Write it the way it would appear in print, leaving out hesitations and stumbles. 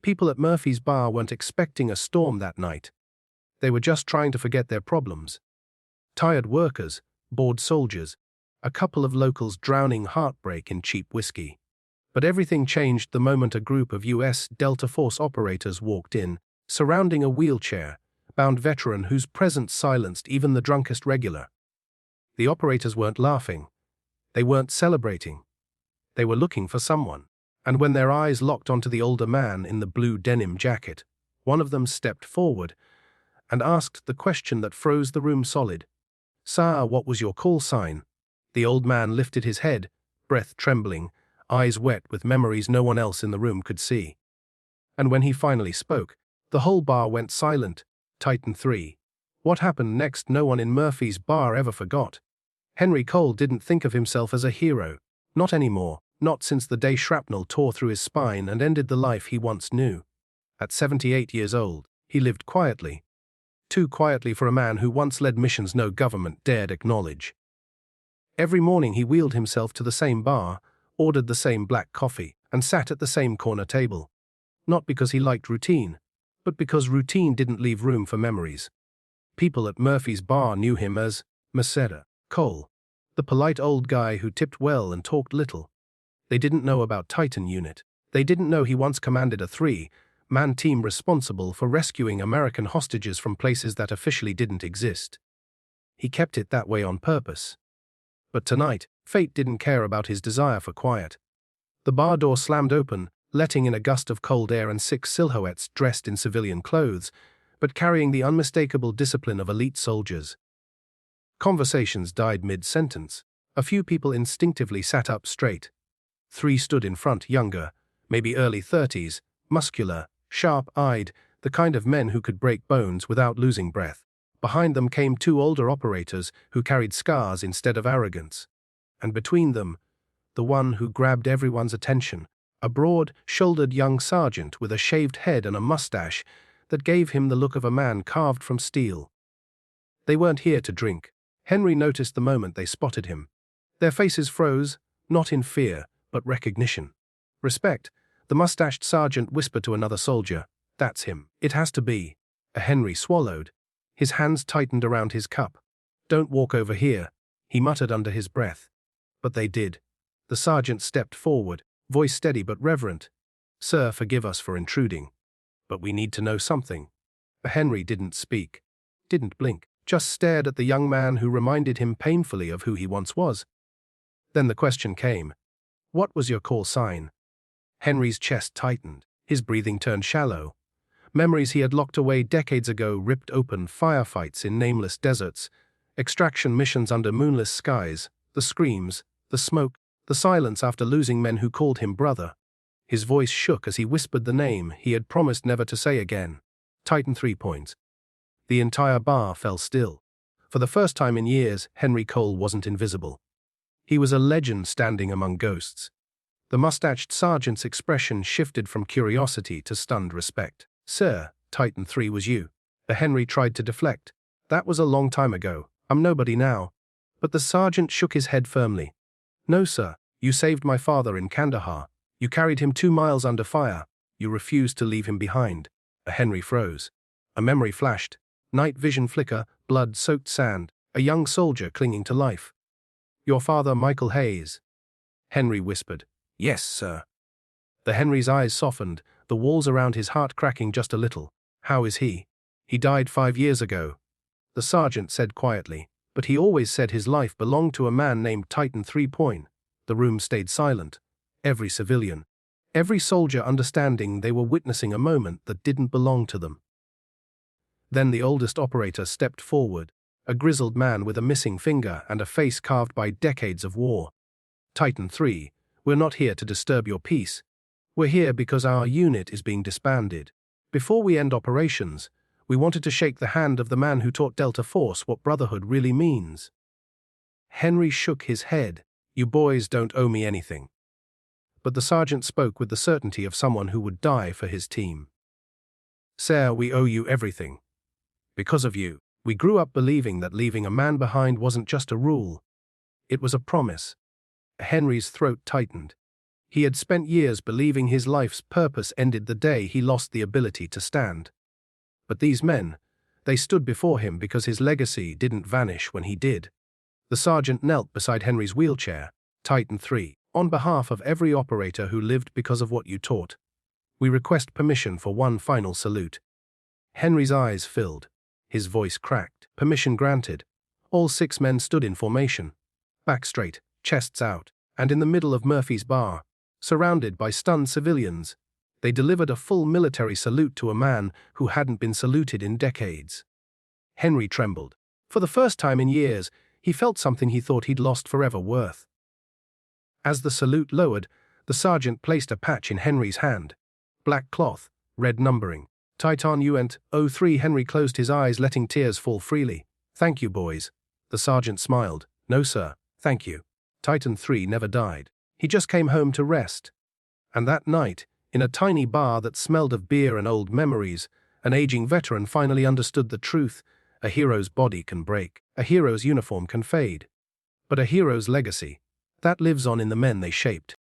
People at Murphy's bar weren't expecting a storm that night. They were just trying to forget their problems. Tired workers, bored soldiers, a couple of locals drowning heartbreak in cheap whiskey. But everything changed the moment a group of U.S. Delta Force operators walked in, surrounding a wheelchair-bound veteran whose presence silenced even the drunkest regular. The operators weren't laughing. They weren't celebrating. They were looking for someone. And when their eyes locked onto the older man in the blue denim jacket, one of them stepped forward and asked the question that froze the room solid. "Sir, what was your call sign?" The old man lifted his head, breath trembling, eyes wet with memories no one else in the room could see. And when he finally spoke, the whole bar went silent. Titan 3. What happened next no one in Murphy's bar ever forgot. Henry Cole didn't think of himself as a hero. Not anymore, not since the day shrapnel tore through his spine and ended the life he once knew. At 78 years old, he lived quietly. Too quietly for a man who once led missions no government dared acknowledge. Every morning he wheeled himself to the same bar, ordered the same black coffee, and sat at the same corner table. Not because he liked routine, but because routine didn't leave room for memories. People at Murphy's bar knew him as Mr. Cole, the polite old guy who tipped well and talked little. They didn't know about Titan Unit. They didn't know he once commanded a 3-man team responsible for rescuing American hostages from places that officially didn't exist. He kept it that way on purpose. But tonight, fate didn't care about his desire for quiet. The bar door slammed open, letting in a gust of cold air and 6 silhouettes dressed in civilian clothes, but carrying the unmistakable discipline of elite soldiers. Conversations died mid-sentence. A few people instinctively sat up straight. 3 stood in front, younger, maybe early 30s, muscular, sharp-eyed, the kind of men who could break bones without losing breath. Behind them came 2 older operators who carried scars instead of arrogance. And between them, the one who grabbed everyone's attention, a broad-shouldered young sergeant with a shaved head and a mustache that gave him the look of a man carved from steel. They weren't here to drink. Henry noticed the moment they spotted him. Their faces froze, not in fear, but recognition. Respect. The mustached sergeant whispered to another soldier, "That's him. It has to be." Henry swallowed. His hands tightened around his cup. "Don't walk over here," he muttered under his breath. But they did. The sergeant stepped forward, voice steady but reverent. "Sir, forgive us for intruding. But we need to know something." Henry didn't speak, didn't blink, just stared at the young man who reminded him painfully of who he once was. Then the question came. "What was your call sign?" Henry's chest tightened, his breathing turned shallow. Memories he had locked away decades ago ripped open, firefights in nameless deserts, extraction missions under moonless skies, the screams, the smoke, the silence after losing men who called him brother. His voice shook as he whispered the name he had promised never to say again. Titan 3. The entire bar fell still. For the first time in years, Henry Cole wasn't invisible. He was a legend standing among ghosts. The mustached sergeant's expression shifted from curiosity to stunned respect. "Sir, Titan 3 was you." Henry tried to deflect. "That was a long time ago. I'm nobody now." But the sergeant shook his head firmly. "No, sir. You saved my father in Kandahar. You carried him 2 miles under fire. You refused to leave him behind." Henry froze. A memory flashed. Night vision flicker, blood-soaked sand, a young soldier clinging to life. "Your father, Michael Hayes." Henry whispered. "Yes, sir." Henry's eyes softened, the walls around his heart cracking just a little. "How is he?" "He died 5 years ago," the sergeant said quietly, "but he always said his life belonged to a man named Titan 3. The room stayed silent. Every civilian, every soldier understanding they were witnessing a moment that didn't belong to them. Then the oldest operator stepped forward, a grizzled man with a missing finger and a face carved by decades of war. "Titan 3, we're not here to disturb your peace. We're here because our unit is being disbanded. Before we end operations, we wanted to shake the hand of the man who taught Delta Force what brotherhood really means." Henry shook his head. "You boys don't owe me anything." But the sergeant spoke with the certainty of someone who would die for his team. "Sir, we owe you everything. Because of you, we grew up believing that leaving a man behind wasn't just a rule. It was a promise." Henry's throat tightened. He had spent years believing his life's purpose ended the day he lost the ability to stand. But these men, they stood before him because his legacy didn't vanish when he did. The sergeant knelt beside Henry's wheelchair. Titan 3. On behalf of every operator who lived because of what you taught, we request permission for one final salute. Henry's eyes filled. His voice cracked. Permission granted. All 6 men stood in formation, back straight, chests out, and in the middle of Murphy's bar, surrounded by stunned civilians, they delivered a full military salute to a man who hadn't been saluted in decades. Henry trembled. For the first time in years, he felt something he thought he'd lost forever worth. As the salute lowered, the sergeant placed a patch in Henry's hand. Black cloth, red numbering. Titan UNT 03. Henry closed his eyes, letting tears fall freely. Thank you, boys. The sergeant smiled. No, sir, thank you. Titan 3 never died. He just came home to rest. And that night, in a tiny bar that smelled of beer and old memories, an aging veteran finally understood the truth. A hero's body can break. A hero's uniform can fade. But a hero's legacy, that lives on in the men they shaped.